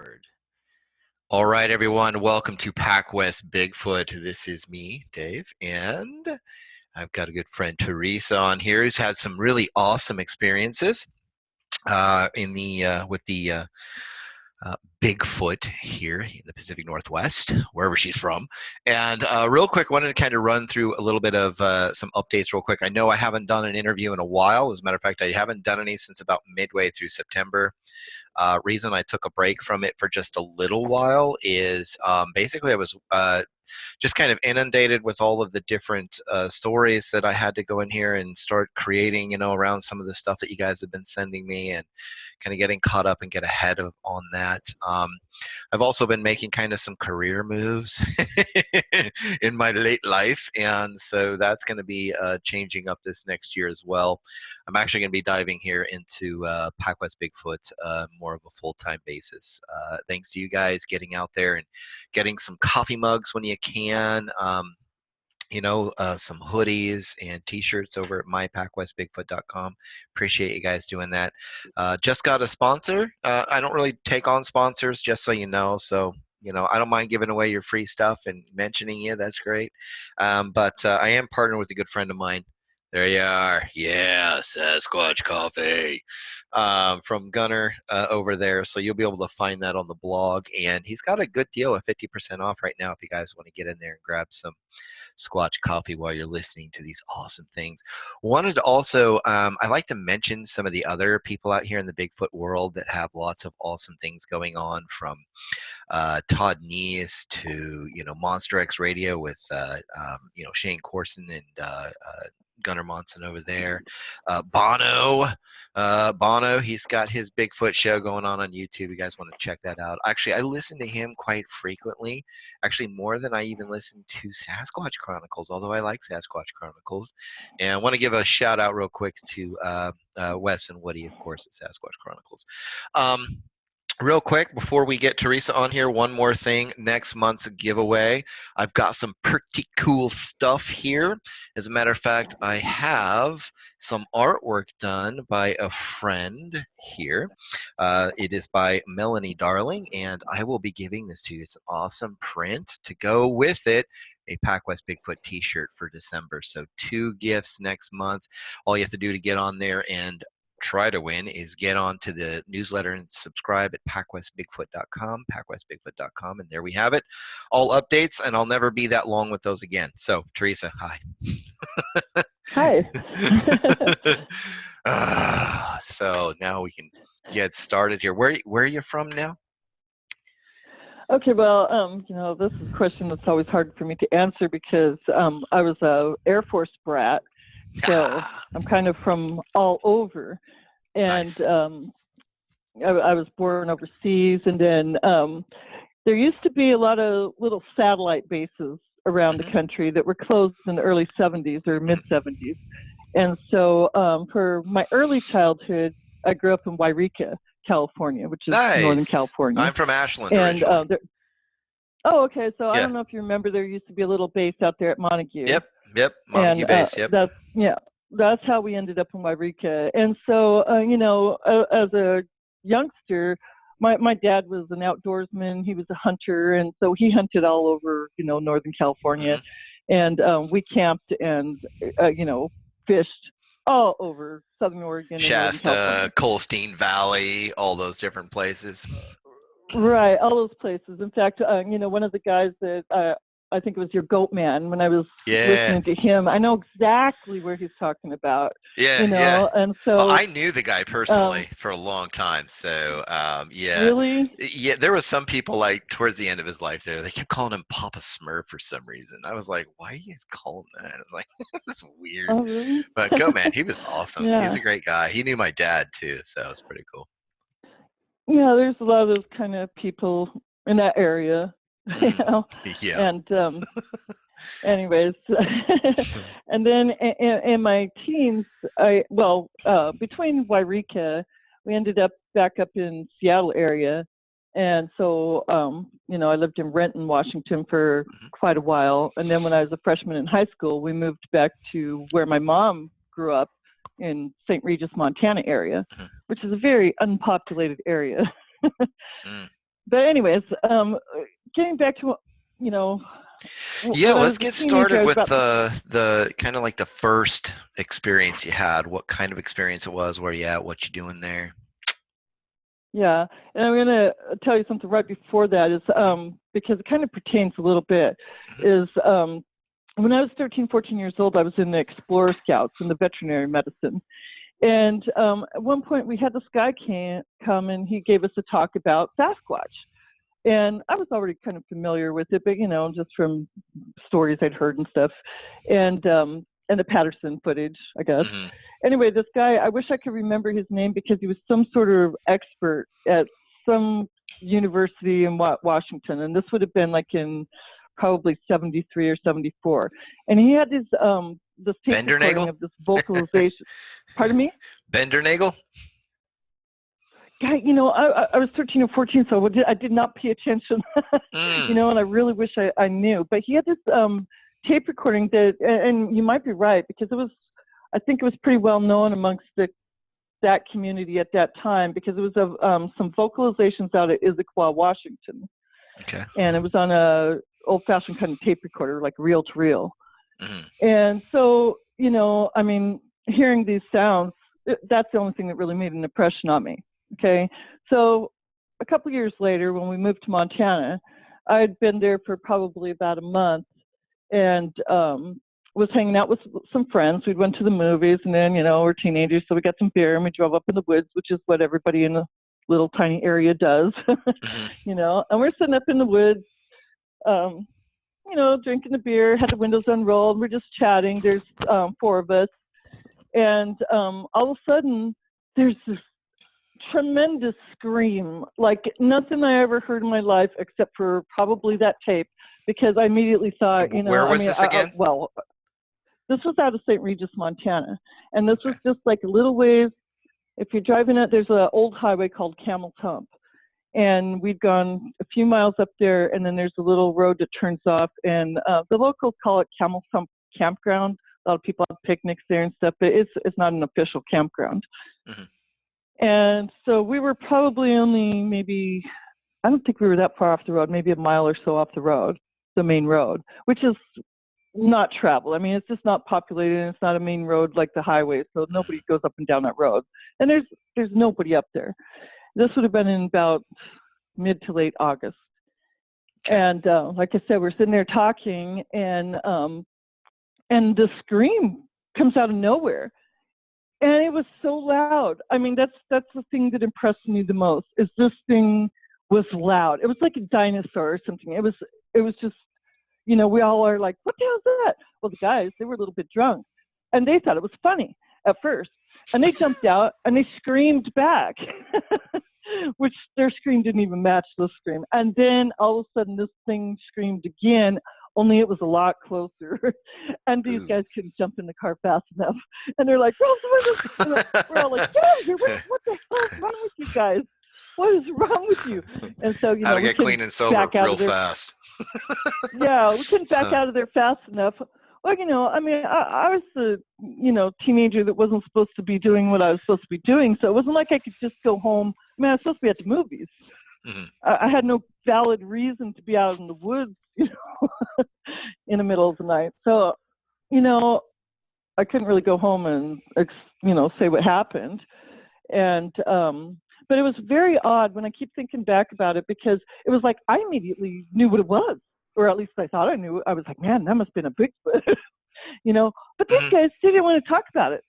Word. All right, everyone. Welcome to PacWest Bigfoot. This is me, Dave, and I've got a good friend, Teresa, on here who's had some really awesome experiences with the Bigfoot here in the Pacific Northwest, wherever she's from. And real quick, wanted to kind of run through a little bit of some updates real quick. I know I haven't done an interview in a while. As a matter of fact, I haven't done any since about midway through September. Reason I took a break from it for just a little while is basically I was just kind of inundated with all of the different stories that I had to go in here and start creating, around some of the stuff that you guys have been sending me, and kind of getting caught up and get ahead of on that. I've also been making kind of some career moves in my late life, and so that's going to be changing up this next year as well. I'm actually going to be diving here into PacWest Bigfoot more of a full-time basis. Thanks to you guys getting out there and getting some coffee mugs when you can. Some hoodies and t-shirts over at mypacwestbigfoot.com. Appreciate you guys doing that. Just got a sponsor. I don't really take on sponsors, just so you know. So, I don't mind giving away your free stuff and mentioning you. That's great. But I am partnered with a good friend of mine. There you are. Yeah, Sasquatch Coffee from Gunner over there. So you'll be able to find that on the blog. And he's got a good deal of 50% off right now if you guys want to get in there and grab some Squatch coffee while you're listening to these awesome things. Wanted to also, I like to mention some of the other people out here in the Bigfoot world that have lots of awesome things going on, from Todd Neese to, Monster X Radio with, Shane Corson and Gunnar Monson over there. Bono, he's got his Bigfoot show going on YouTube. You guys want to check that out. Actually, I listen to him quite frequently, actually more than I even listen to Sasquatch Chronicles, although I like Sasquatch Chronicles. And I want to give a shout out real quick to Wes and Woody, of course, at Sasquatch Chronicles. Real quick, before we get Teresa on here, one more thing. Next month's giveaway, I've got some pretty cool stuff here. As a matter of fact, I have some artwork done by a friend here. It is by Melanie Darling, and I will be giving this to you. It's an awesome print to go with it. A PacWest Bigfoot t-shirt for December. So 2 gifts next month. All you have to do to get on there and try to win is get on to the newsletter and subscribe at PacWestBigfoot.com, PacWestBigfoot.com, and there we have it. All updates, and I'll never be that long with those again. So, Teresa, hi. Hi. So now we can get started here. Where are you from now? Okay, well, this is a question that's always hard for me to answer because I was a Air Force brat. So I'm kind of from all over, and Nice. I was born overseas, and then there used to be a lot of little satellite bases around the country that were closed in the early 70s or mid 70s. And so for my early childhood, I grew up in Wairika, California, which is Nice. Northern California. I'm from Ashland and originally. okay, so I Yeah. don't know if you remember, there used to be a little base out there at Montague. Yep, Montague Base, yep. That's how we ended up in Wairika. And so, as a youngster, my dad was an outdoorsman. He was a hunter, and so he hunted all over, Northern California. And we camped and, fished all over Southern Oregon. Shasta, Colstein Valley, all those different places. Right, all those places. In fact, one of the guys that I think it was your goat man, when I was listening to him, I know exactly where he's talking about. Yeah. And so well, I knew the guy personally for a long time. So yeah. Really? Yeah, there was some people like towards the end of his life there, they kept calling him Papa Smurf for some reason. I was like, why do you guys call him that? I was like, that's weird. Oh, really? But Goat Man, he was awesome. Yeah. He's a great guy. He knew my dad too, so it was pretty cool. Yeah, there's a lot of those kind of people in that area. Yeah. And anyways, and then in my teens, between Wairika, we ended up back up in Seattle area, and so I lived in Renton, Washington for quite a while, and then when I was a freshman in high school, we moved back to where my mom grew up in St. Regis, Montana area, which is a very unpopulated area. but anyways, getting back to, you know, Yeah, when I was let's a get teenager, started I was with about, the kind of like the first experience you had. What kind of experience it was? Where you at? What you doing there? yeah, and I'm gonna tell you something right before that is Hmm. because it kind of pertains a little bit Hmm. is when I was 13, 14 years old, I was in the Explorer Scouts in the veterinary medicine. And at one point, we had this guy come and he gave us a talk about Sasquatch. And I was already kind of familiar with it, but just from stories I'd heard and stuff, and the Patterson footage, I guess. Hmm. Anyway, this guy, I wish I could remember his name because he was some sort of expert at some university in Washington, and this would have been like in probably 73 or 74. And he had this tape recording Bendernagel? of this vocalization. Pardon me? Bendernagel? Guy, I was 13 or 14, so I did not pay attention, Mm. and I really wish I knew. But he had this tape recording and you might be right, because I think it was pretty well known amongst that community at that time, because it was of some vocalizations out of Issaquah, Washington. Okay. And it was on a old-fashioned kind of tape recorder, like reel-to-reel. Hmm. And so, I mean, hearing these sounds, that's the only thing that really made an impression on me. Okay. So a couple of years later, when we moved to Montana, I had been there for probably about a month and was hanging out with some friends. We went to the movies, and then, we're teenagers, so we got some beer and we drove up in the woods, which is what everybody in a little tiny area does, Hmm. and we're sitting up in the woods, um, drinking the beer, had the windows unrolled. We're just chatting. There's four of us. And all of a sudden, there's this tremendous scream, like nothing I ever heard in my life except for probably that tape, because I immediately thought, Where was this again? well, this was out of St. Regis, Montana. And this was Okay. just like a little ways. If you're driving it, there's an old highway called Camel's Hump. And we'd gone a few miles up there, and then there's a little road that turns off, and the locals call it Camel's Hump Campground. A lot of people have picnics there and stuff, but it's not an official campground. Hmm. And so we were probably only maybe, I don't think we were that far off the road, maybe a mile or so off the road, the main road, which is not travel. I mean, it's just not populated, and it's not a main road like the highway, so nobody goes up and down that road. And there's nobody up there. This would have been in about mid to late August. Okay. And like I said, we're sitting there talking, and the scream comes out of nowhere. And it was so loud. I mean, that's the thing that impressed me the most, is this thing was loud. It was like a dinosaur or something. It was just, we all are like, what the hell is that? Well, the guys, they were a little bit drunk, and they thought it was funny at first. And they jumped out and they screamed back, which their scream didn't even match the scream. And then all of a sudden, this thing screamed again, only it was a lot closer. And these Ooh. guys couldn't jump in the car fast enough. And they're like, we're all like, get out of here. What the hell is wrong with you guys? What is wrong with you? And so, How to we get couldn't clean and sober back out real of there. fast. Yeah, we couldn't back Huh. out of there fast enough. Well, I mean, I was the, teenager that wasn't supposed to be doing what I was supposed to be doing. So it wasn't like I could just go home. I mean, I was supposed to be at the movies. Hmm. I had no valid reason to be out in the woods, in the middle of the night. So, I couldn't really go home and, say what happened. And, but it was very odd when I keep thinking back about it, because it was like I immediately knew what it was, or at least I thought I knew. I was like, man, that must have been a Bigfoot, But these Hmm. guys didn't want to talk about it.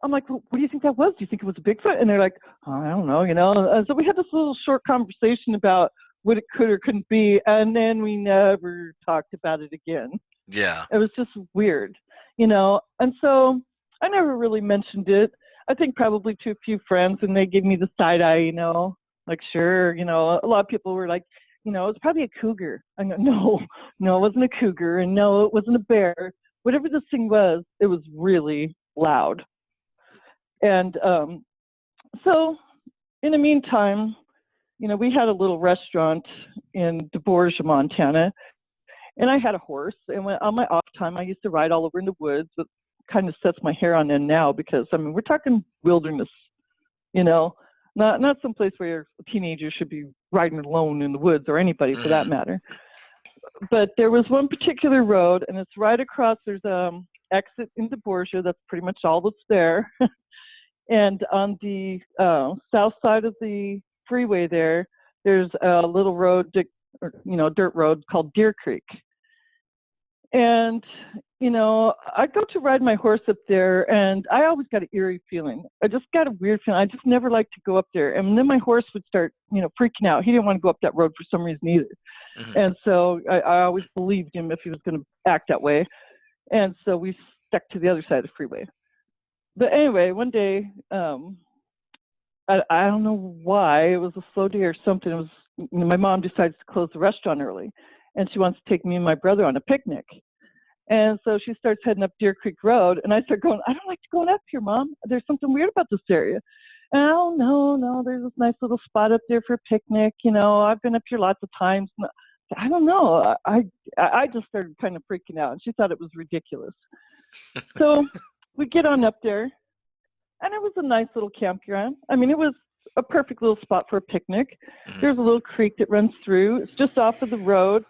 I'm like, well, what do you think that was? Do you think it was a Bigfoot? And they're like, oh, I don't know, So we had this little short conversation about what it could or couldn't be, and then we never talked about it again. Yeah. It was just weird, And so I never really mentioned it. I think probably to a few friends, and they gave me the side eye, like, sure, a lot of people were like, it's probably a cougar. I go, no, it wasn't a cougar, and no, it wasn't a bear. Whatever this thing was, it was really loud. And so in the meantime, we had a little restaurant in DeBorgia, Montana, and I had a horse. And on my off time, I used to ride all over in the woods. It kind of sets my hair on end now, because, I mean, we're talking wilderness, you know. Not some place where a teenager should be riding alone in the woods, or anybody for that Mm-hmm. matter. But there was one particular road, and it's right across. There's exit into Borgia. That's pretty much all that's there. And on the south side of the freeway there's a little road, dirt road called Deer Creek. And, I go to ride my horse up there, and I always got an eerie feeling. I just got a weird feeling. I just never liked to go up there. And then my horse would start, freaking out. He didn't want to go up that road for some reason either. Mm-hmm. And so I always believed him if he was going to act that way. And so we stuck to the other side of the freeway. But anyway, one day, I don't know why, it was a slow day or something. It was, my mom decides to close the restaurant early, and she wants to take me and my brother on a picnic. And so she starts heading up Deer Creek Road, and I start going, I don't like going up here, Mom. There's something weird about this area. And, oh, no, there's this nice little spot up there for a picnic. I've been up here lots of times. I don't know. I just started kind of freaking out, and she thought it was ridiculous. So we get on up there, and it was a nice little campground. I mean, it was a perfect little spot for a picnic. Mm-hmm. There's a little creek that runs through. It's just off of the road.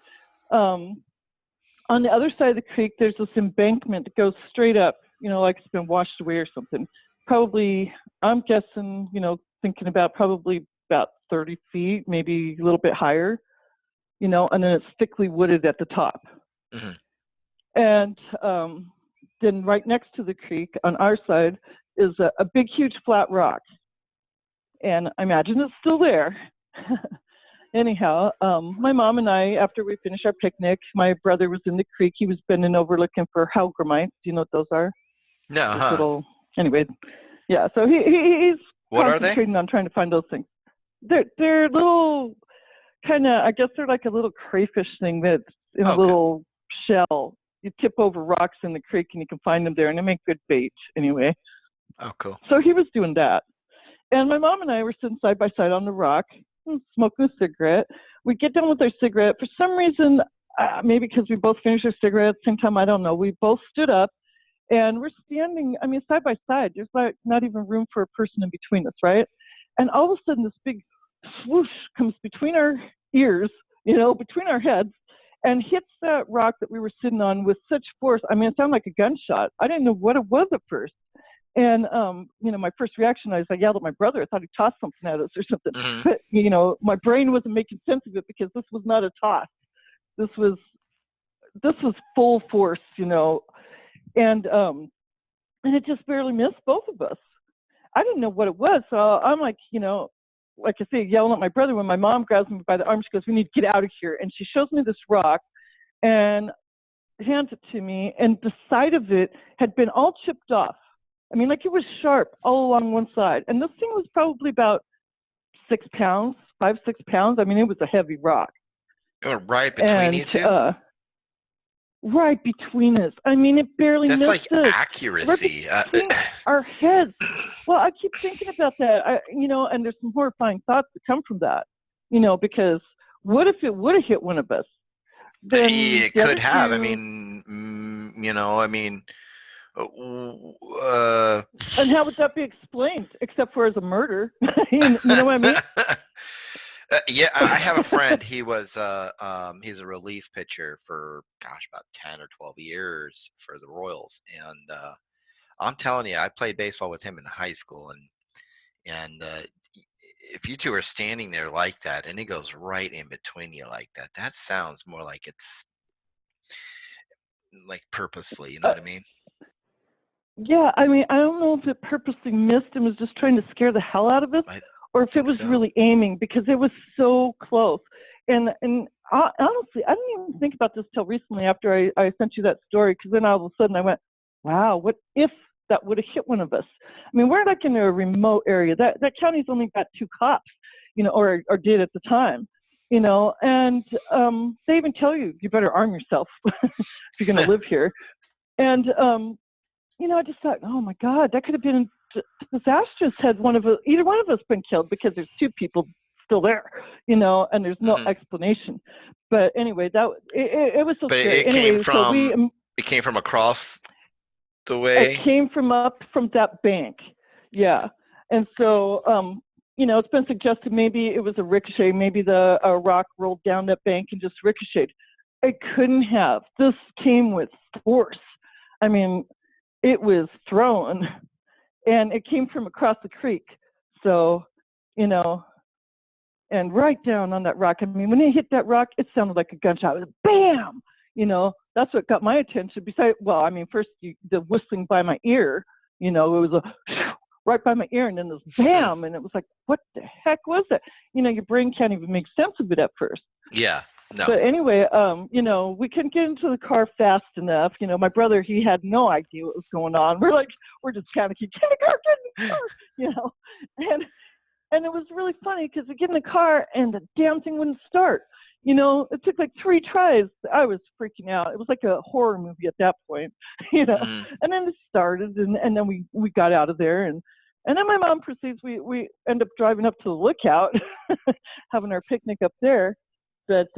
On the other side of the creek, there's this embankment that goes straight up, like it's been washed away or something. Probably, I'm guessing, thinking about probably about 30 feet, maybe a little bit higher, and then it's thickly wooded at the top. Mm-hmm. And then right next to the creek on our side is a big, huge flat rock. And I imagine it's still there. Anyhow, my mom and I, after we finished our picnic, my brother was in the creek. He was bending over looking for hellgrammites. Do you know what those are? No, Those huh? little, anyway, yeah. So he's What are they? concentrating on trying to find those things. They're little, kind of, I guess they're like a little crayfish thing that's in a little shell. You tip over rocks in the creek, and you can find them there, and they make good bait anyway. Oh, cool. So he was doing that. And my mom and I were sitting side by side on the rock, smoking a cigarette. We get done with our cigarette. For some reason, maybe because we both finished our cigarette at the same time, I don't know. We both stood up, and we're standing, side by side. There's like not even room for a person in between us, right? And all of a sudden, this big swoosh comes between our ears, between our heads, and hits that rock that we were sitting on with such force. It sounded like a gunshot. I didn't know what it was at first. And, my first reaction, I yelled at my brother. I thought he tossed something at us or something. Mm-hmm. But, my brain wasn't making sense of it, because this was not a toss. This was full force, and it just barely missed both of us. I didn't know what it was. So I'm like, like I say, yelling at my brother, when my mom grabs me by the arm. She goes, we need to get out of here. And she shows me this rock and hands it to me. And the side of it had been all chipped off. Like it was sharp all along one side. And this thing was probably about 6 pounds, 5, 6 pounds. It was a heavy rock. Right between you two? Right between us. It barely missed us. That's like accuracy. Right between our heads. Well, I keep thinking about that. And there's some horrifying thoughts that come from that. Because what if it would have hit one of us? Then it could have. And how would that be explained, except for as a murder? You know what I mean? Yeah, I have a friend. He was he's a relief pitcher for about 10 or 12 years for the Royals, and I'm telling you, I played baseball with him in high school, and if you two are standing there like that, and it goes right in between you like that, that sounds more like it's like purposefully. You know what I mean? Yeah, I don't know if it purposely missed and was just trying to scare the hell out of us, or if it was really aiming, because it was so close. And honestly, I didn't even think about this till recently after I sent you that story, because then all of a sudden I went, wow, what if that would have hit one of us? We're like in a remote area. That county's only got 2 cops, or did at the time, and they even tell you better arm yourself if you're going to live here. And, I just thought, oh my God, that could have been disastrous had either one of us been killed, because there's 2 people still there, and there's no explanation. But anyway, it was so scary. It came from across the way. It came from up from that bank. Yeah. And so it's been suggested maybe it was a ricochet, maybe the rock rolled down that bank and just ricocheted. It couldn't have. This came with force. I mean, it was thrown, and it came from across the creek. So, you know, and right down on that rock. I mean, when it hit that rock, it sounded like a gunshot. It was bam! That's what got my attention. Besides, well, I mean, first the whistling by my ear, it was right by my ear, and then this bam, and it was like, what the heck was that? Your brain can't even make sense of it at first. Yeah. No. But anyway, we couldn't get into the car fast enough. My brother, he had no idea what was going on. We're just panicking. Get in the car, and it was really funny because we get in the car and the damn thing wouldn't start. It took like 3 tries. I was freaking out. It was like a horror movie at that point, Mm. And then it started, and then we got out of there, and then my mom proceeds. We end up driving up to the lookout, having our picnic up there. But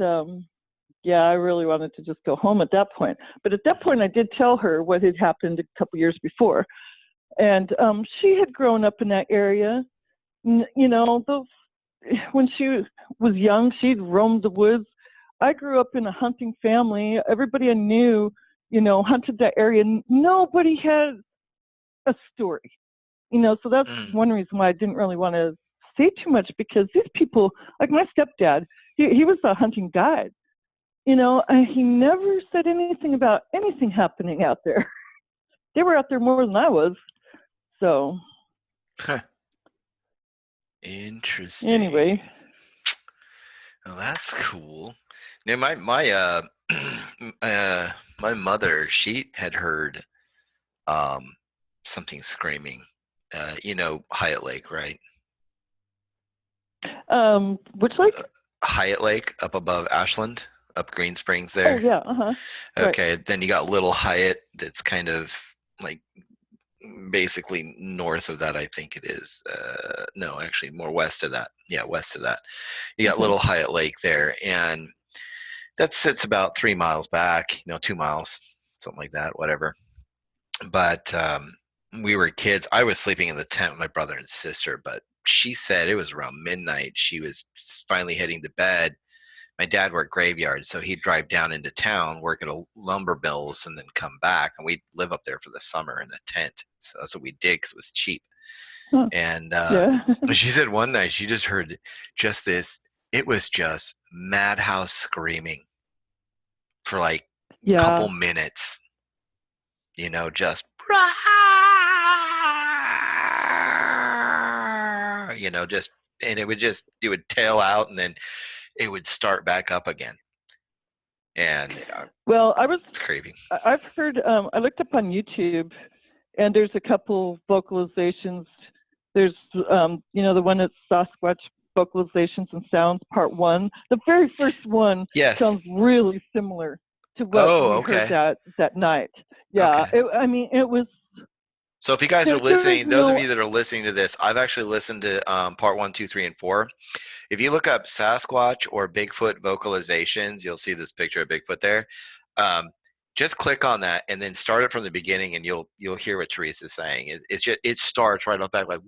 yeah, I really wanted to just go home at that point. But at that point, I did tell her what had happened a couple years before, and she had grown up in that area. Those when she was young, she'd roamed the woods. I grew up in a hunting family. Everybody I knew, hunted that area. Nobody had a story, so that's Mm. one reason why I didn't really want to say too much, because these people, like my stepdad, he was a hunting guide, and he never said anything about anything happening out there. They were out there more than I was. So Interesting. anyway. Well, that's cool. Now, my mother, she had heard something screaming. Hyatt Lake, right? Which lake? Hyatt Lake up above Ashland, up Green Springs there. Oh yeah, uh-huh. Okay, right. Then you got Little Hyatt that's kind of like basically north of that, I think it is. No, actually more west of that. Yeah, west of that. You got Little Hyatt Lake there, and that sits about 3 miles back, 2 miles, something like that, whatever. But we were kids. I was sleeping in the tent with my brother and sister, but she said it was around midnight. She was finally heading to bed. My dad worked graveyards, so he'd drive down into town, work at a lumber mills, and then come back. And we'd live up there for the summer in a tent. So that's what we did because it was cheap. Huh. And Yeah. she said one night she just heard just this. It was just madhouse screaming for like a couple minutes. Just just, and it would tail out, and then it would start back up again. And well, it's creepy. I've heard. I looked up on YouTube, and there's a couple vocalizations. There's the one that's Sasquatch vocalizations and sounds part 1. The very first one sounds really similar to what we heard that night. Yeah, okay. It was. So if you guys are listening, those of you that are listening to this, I've actually listened to part 1, 2, 3, and 4. If you look up Sasquatch or Bigfoot vocalizations, you'll see this picture of Bigfoot there. Just click on that and then start it from the beginning, and you'll hear what Teresa's saying. It starts right off back like,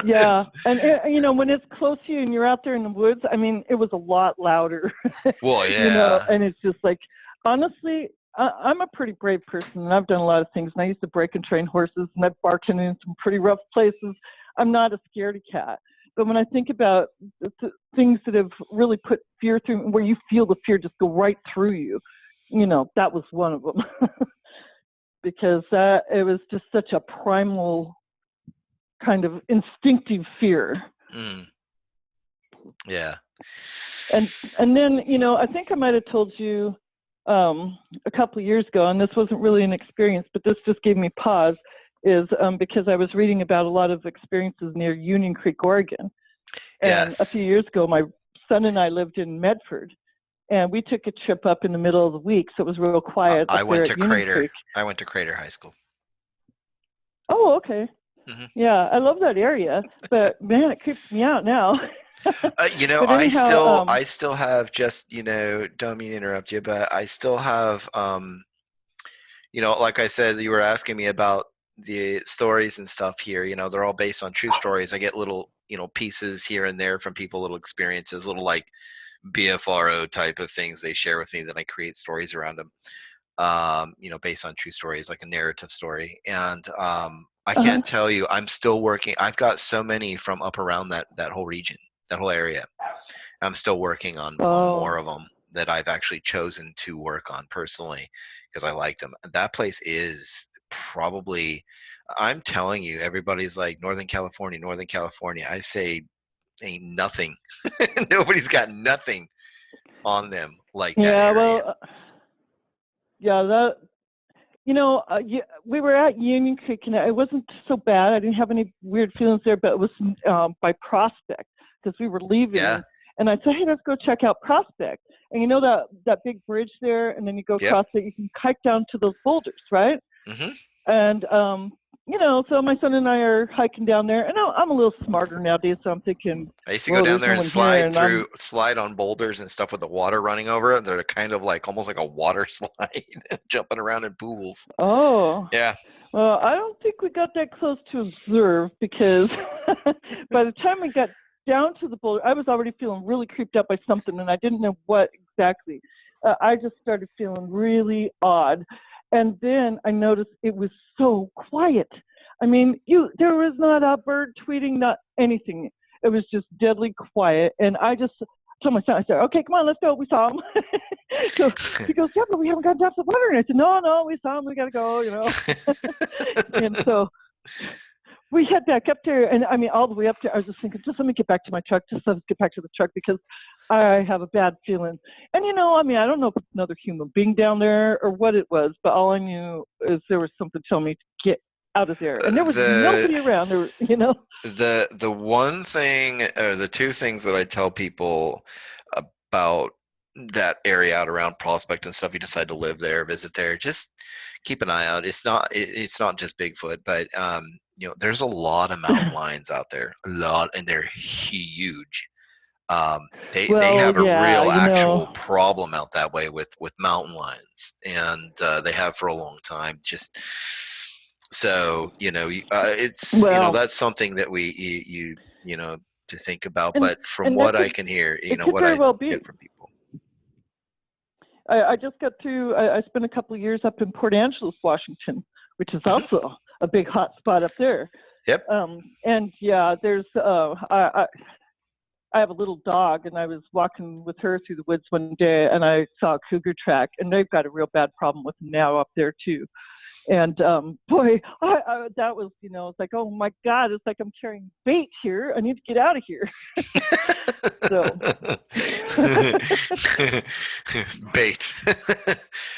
yeah, and when it's close to you and you're out there in the woods, it was a lot louder. Well, yeah, and it's just like, honestly, I'm a pretty brave person, and I've done a lot of things. And I used to break and train horses, and I've barked in some pretty rough places. I'm not a scaredy cat. But when I think about the things that have really put fear through, where you feel the fear just go right through you, that was one of them. Because it was just such a primal kind of instinctive fear. Mm. Yeah. And then, I think I might have told you a couple of years ago, and this wasn't really an experience, but this just gave me pause, is because I was reading about a lot of experiences near Union Creek, Oregon. And a few years ago, my son and I lived in Medford, and we took a trip up in the middle of the week, so it was real quiet. I went to Crater. Creek. I went to Crater High School. Oh, okay. Mm-hmm. Yeah, I love that area, but man, it creeps me out now. Anyhow, I still have just, don't mean to interrupt you, but I still have, like I said, you were asking me about the stories and stuff here, they're all based on true stories. I get little, pieces here and there from people, little experiences, little like BFRO type of things they share with me that I create stories around them, based on true stories, like a narrative story. And I Uh-huh. can't tell you, I'm still working. I've got so many from up around that whole region, that whole area. I'm still working on more Oh, of them that I've actually chosen to work on personally because I liked them. That place is probably, I'm telling you, everybody's like Northern California, Northern California. I say ain't nothing. Nobody's got nothing on them like that yeah. area. Well, yeah. Yeah, we were at Union Creek, and it wasn't so bad. I didn't have any weird feelings there, but it was by Prospect because we were Yeah. leaving, and I said, "Hey, let's go check out Prospect." And you know that big bridge there, and then you go Yep. across it. You can hike down to those boulders, right? Hmm. And so my son and I are hiking down there, and I'm a little smarter nowadays, so I'm thinking, I used to go "Well, down there's there no and one here," and slide on boulders and stuff with the water running over it. They're kind of like almost like a water slide, jumping around in pools. oh, Yeah. well, I don't think we got that close to observe because by the time we got down to the boulder, I was already feeling really creeped out by something, and I didn't know what exactly. I just started feeling really odd, and then I noticed it was so quiet. I mean, there was not a bird tweeting, not anything. It was just deadly quiet, and I just told my son, I said, "Okay, come on, let's go. We saw him." So he goes, "Yeah, but we haven't got down to the water." And I said, "No, no, we saw him. We got to go." And so we head back up there, and I mean, all the way up there, I was just thinking, just let me get back to my truck, just let us get back to the truck because I have a bad feeling. And I mean, I don't know if it's another human being down there or what it was, but all I knew is there was something telling me to get out of there, and there was the nobody around there. the one thing, or the two things that I tell people about that area out around Prospect and stuff, you decide to live there, visit there, just keep an eye out. It's not just Bigfoot, but there's a lot of mountain lions out there, a lot, and they're huge. They Well, have a yeah, real actual problem out that way with mountain lions, and they have for a long time. Just so it's well, that's something that you to think about. and But from and that what I could can hear, it could what very I well be. get from people. I just got through. I spent a couple of years up in Port Angeles, Washington, which is Hmm. also a big hot spot up there. Yep. And yeah, there's I have a little dog, and I was walking with her through the woods one day, and I saw a cougar track, and they've got a real bad problem with them now up there too. And boy, that was, it's like, oh my God, it's like I'm carrying bait here. I need to get out of here. So, Bait.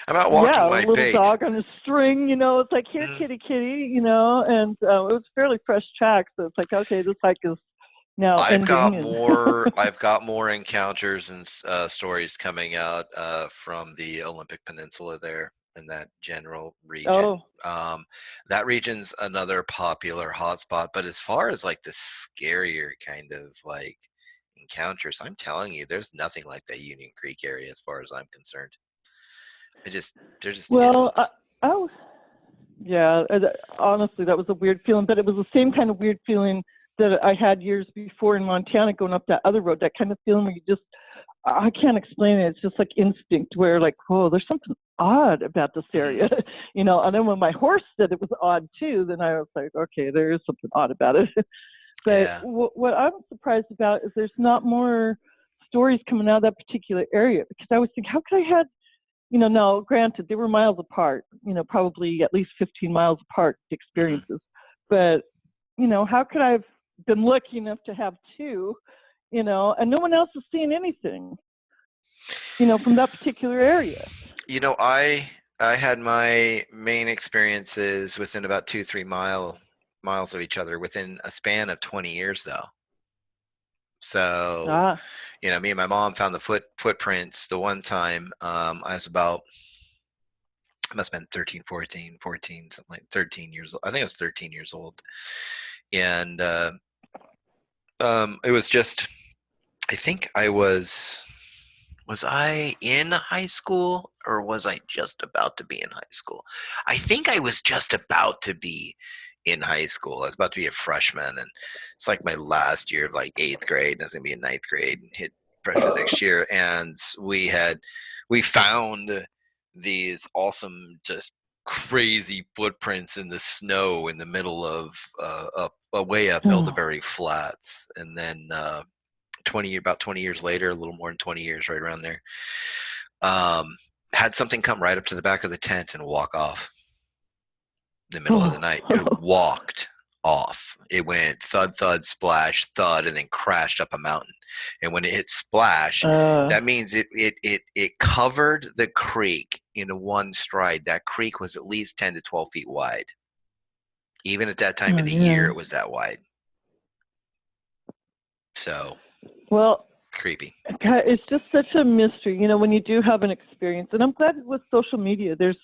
I'm out walking yeah, a my little bait. dog on a string, it's like, here, Mhm. kitty, kitty, and it was fairly fresh track. So it's like, okay, this hike is now ending. And I've got more encounters and stories coming out from the Olympic Peninsula there in that general region. oh, That region's another popular hotspot, but as far as like the scarier kind of like encounters, I'm telling you, there's nothing like that Union Creek area as far as I'm concerned. It just there just well, isn't. I yeah, honestly, that was a weird feeling, but it was the same kind of weird feeling that I had years before in Montana going up that other road, that kind of feeling where you just, I can't explain it. It's just like instinct where like, whoa, there's something odd about this Mhm. area, And then when my horse said it was odd too, then I was like, okay, there is something odd about it. But Yeah. what I'm surprised about is there's not more stories coming out of that particular area because I was thinking, how could I had no, granted, they were miles apart, probably at least 15 miles apart Hmm. experiences. But, how could I have been lucky enough to have two, and no one else has seen anything, from that particular area? I had my main experiences within about 2-3 miles of each other within a span of 20 years though. So, Ah, me and my mom found the footprints the one time. I was about, I must have been 13, 14, something like 13 years old. I think I was 13 years old. And it was just, I think I was Was I in high school or was I just about to be in high school? I think I was just about to be in high school. I was about to be a freshman, and it's like my last year of like eighth grade, and I was gonna be in ninth grade and hit freshman next year. And we found these awesome, just crazy footprints in the snow in the middle of way up Elderberry Flats, and then 20 years later, a little more than 20 years, right around there, um, had something come right up to the back of the tent and walk off in the middle of the night. It walked off. It went thud, thud, splash, thud, and then crashed up a mountain. And when it hit splash, that means it covered the creek in one stride. That creek was at least 10 to 12 feet wide. Even at that time of the year, it was that wide. So, well, creepy. It's just such a mystery, you know, when you do have an experience. And I'm glad with social media, there's,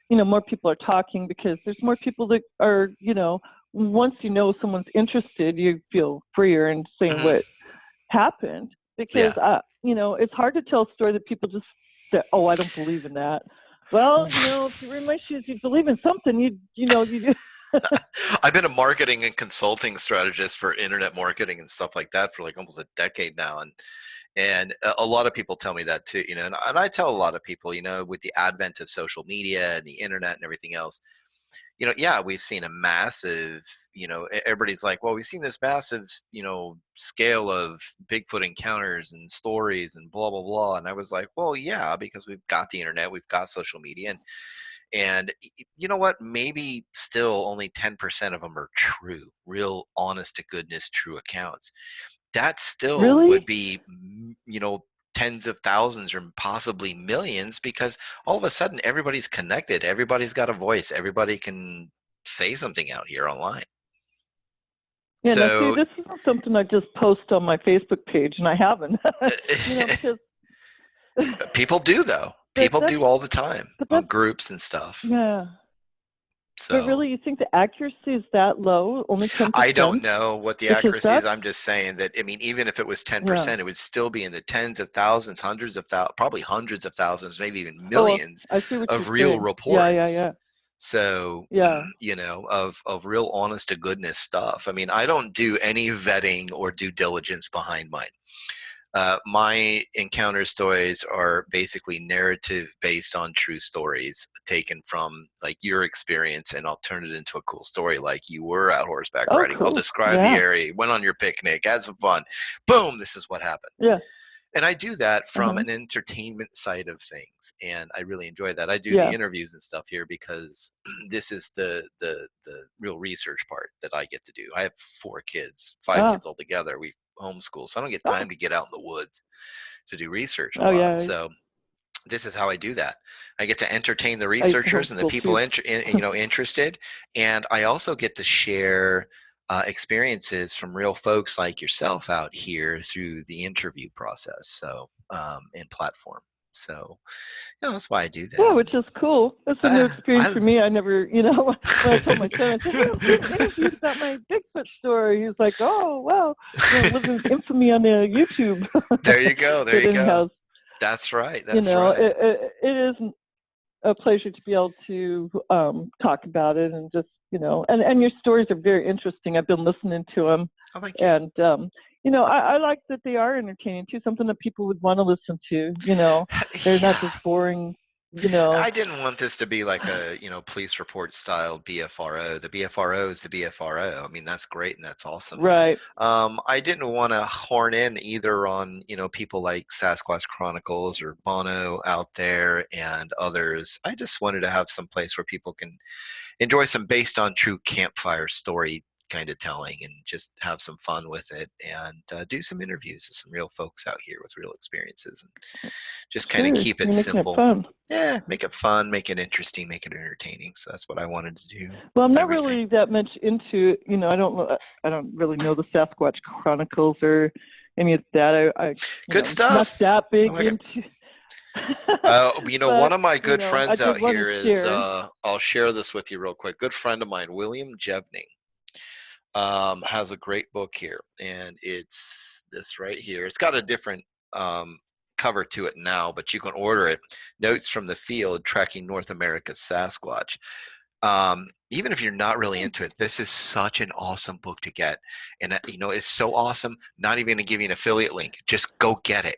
you know, more people are talking because there's more people that are, you know, once you know someone's interested, you feel freer in saying what happened. Because, you know, it's hard to tell a story that people just say, oh, I don't believe in that. Well, you know, if you were in my shoes, you believe in something, you know, you do. I've been a marketing and consulting strategist for internet marketing and stuff like that for like almost a decade now, and a lot of people tell me that too, you know, and I tell a lot of people, you know, with the advent of social media and the internet and everything else, you know, yeah, we've seen a massive, you know, everybody's like, well, we've seen this massive, you know, scale of Bigfoot encounters and stories and blah blah blah, and I was like, well, yeah, because we've got the internet, we've got social media, and you know what? Maybe still only 10% of them are true, real honest to goodness, true accounts. That still would be, you know, tens of thousands or possibly millions, because all of a sudden everybody's connected. Everybody's got a voice. Everybody can say something out here online. Yeah, now see, this isn't something I just post on my Facebook page, and I haven't. You know, because people do, though. People do all the time on groups and stuff. Yeah. So, but really, you think the accuracy is that low? Only 10%? I don't know what the accuracy is. I'm just saying that, I mean, even if it was 10%, it would still be in the tens of thousands, hundreds of thousands, probably hundreds of thousands, maybe even millions of real reports. Yeah. So, you know, of real honest to goodness stuff. I mean, I don't do any vetting or due diligence behind mine. My encounter stories are basically narrative based on true stories taken from like your experience, and I'll turn it into a cool story. Like, you were out horseback riding. Cool. I'll describe the area, went on your picnic, had some fun. Boom, this is what happened. Yeah. And I do that from an entertainment side of things, and I really enjoy that. I do the interviews and stuff here because this is the real research part that I get to do. I have 4 kids, 5 kids altogether. We homeschool, so I don't get time to get out in the woods to do research a lot. So this is how I do that. I get to entertain the researchers and the people you know, interested, and I also get to share experiences from real folks like yourself out here through the interview process. So and platform. So, you know, that's why I do this. Yeah, which is cool. That's a new experience for me. I never, you know, when I told my son, I said, hey, I'm doing interviews about my Bigfoot story. He's like, oh, well, you know, living infamy on the YouTube. There you go. There you go. That's right. That's you know, right. It is a pleasure to be able to talk about it, and just, you know, and your stories are very interesting. I've been listening to them. Oh, thank you. And, you know, I like that they are entertaining too, something that people would want to listen to, you know. They're not just boring, you know. I didn't want this to be like a, you know, police report style BFRO. The BFRO is the BFRO. I mean, that's great and that's awesome. Right. I didn't want to horn in either on, you know, people like Sasquatch Chronicles or Bono out there and others. I just wanted to have some place where people can enjoy some based on true campfire story kind of telling, and just have some fun with it, and do some interviews with some real folks out here with real experiences, and just kind of keep it simple. Yeah, make it fun, make it interesting, make it entertaining. So that's what I wanted to do. Well, I'm not really that much into, you know, I don't really know the Sasquatch Chronicles or any of that. I good stuff. Not that big into. You know, one of my good friends out here is, I'll share this with you real quick. Good friend of mine, William Jevning, has a great book here, and it's this right here. It's got a different cover to it now, but you can order it. Notes from the Field, Tracking North America's Sasquatch. Even if you're not really into it, this is such an awesome book to get. And, it's so awesome. Not even going to give you an affiliate link. Just go get it.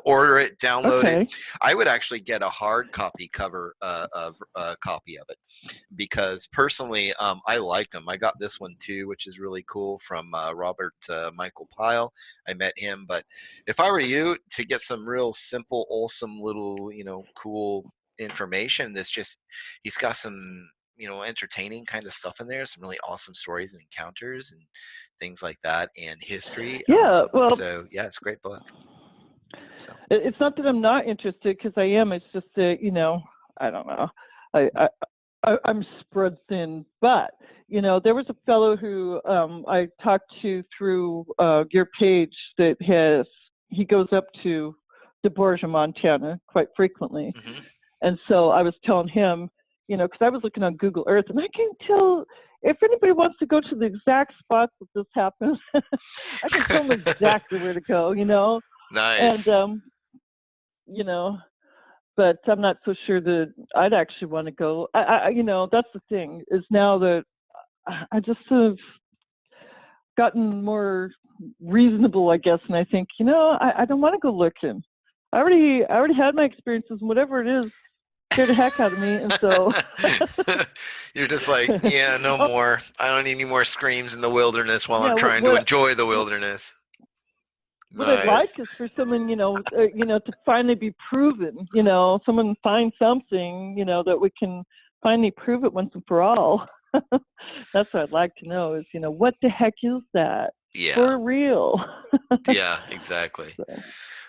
Order it, download it. Okay. I would actually get a hard copy cover, copy of it. Because personally, I like them. I got this one too, which is really cool, from Robert Michael Pyle. I met him. But if I were you, to get some real simple, awesome little, cool information, he's got some entertaining kind of stuff in there, some really awesome stories and encounters and things like that, and history. Yeah, well, So yeah, it's a great book. So it's not that I'm not interested, because I am. It's just that, I don't know. I'm spread thin, but there was a fellow who I talked to through your page he goes up to DeBorgia, Montana quite frequently. mm-hmm. And so I was telling him, because I was looking on Google Earth, and I can tell if anybody wants to go to the exact spots that this happens, I can tell them exactly where to go, Nice. And, but I'm not so sure that I'd actually want to go. That's the thing, is now that I just sort of gotten more reasonable, I guess, and I think, I don't want to go looking. I already had my experiences, and whatever it is scared the heck out of me, and so you're just like, yeah, no more. I don't need any more screams in the wilderness while yeah, I'm trying to enjoy the wilderness. What I'd like Nice. is for someone, to finally be proven. Someone find something, that we can finally prove it once and for all. That's what I'd like to know is, what the heck is that? Yeah. For real. Yeah, exactly. So.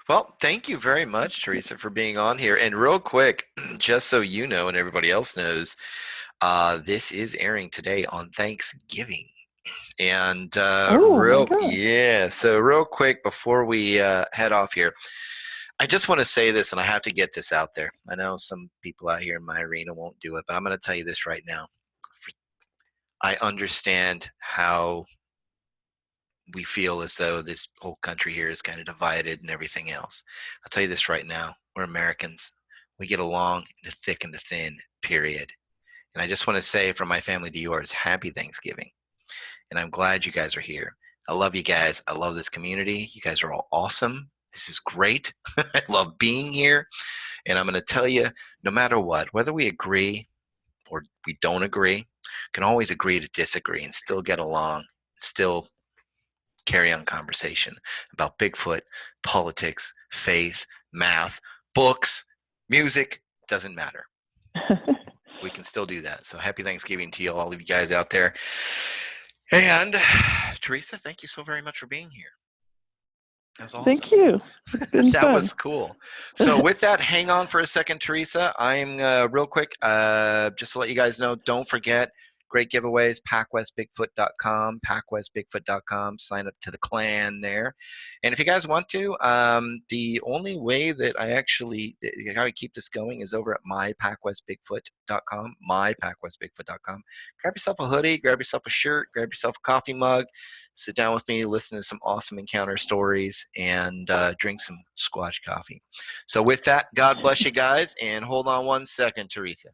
Well, thank you very much, Teresa, for being on here. And real quick, just so you know and everybody else knows, this is airing today on Thanksgiving. And so real quick before we head off here, I just want to say this, and I have to get this out there. I know some people out here in my arena won't do it, but I'm going to tell you this right now. I understand how we feel as though this whole country here is kind of divided and everything else. I'll tell you this right now. We're Americans. We get along in the thick and the thin, period. And I just want to say, from my family to yours, happy Thanksgiving. And I'm glad you guys are here. I love you guys. I love this community. You guys are all awesome. This is great. I love being here. And I'm going to tell you, no matter what, whether we agree or we don't agree, can always agree to disagree and still get along, still carry on conversation about Bigfoot, politics, faith, math, books, music, doesn't matter. We can still do that. So happy Thanksgiving to you, all of you guys out there. And Teresa, thank you so very much for being here. That was awesome. Thank you. It's been that fun. was cool. So with that, hang on for a second, Teresa. I'm real quick, just to let you guys know, don't forget, great giveaways, PacWestBigfoot.com, PacWestBigfoot.com. Sign up to the clan there. And if you guys want to, the only way that I keep this going is over at myPacWestBigfoot.com, myPacWestBigfoot.com. Grab yourself a hoodie, grab yourself a shirt, grab yourself a coffee mug, sit down with me, listen to some awesome encounter stories, and drink some Squatch coffee. So with that, God bless you guys, and hold on one second, Teresa.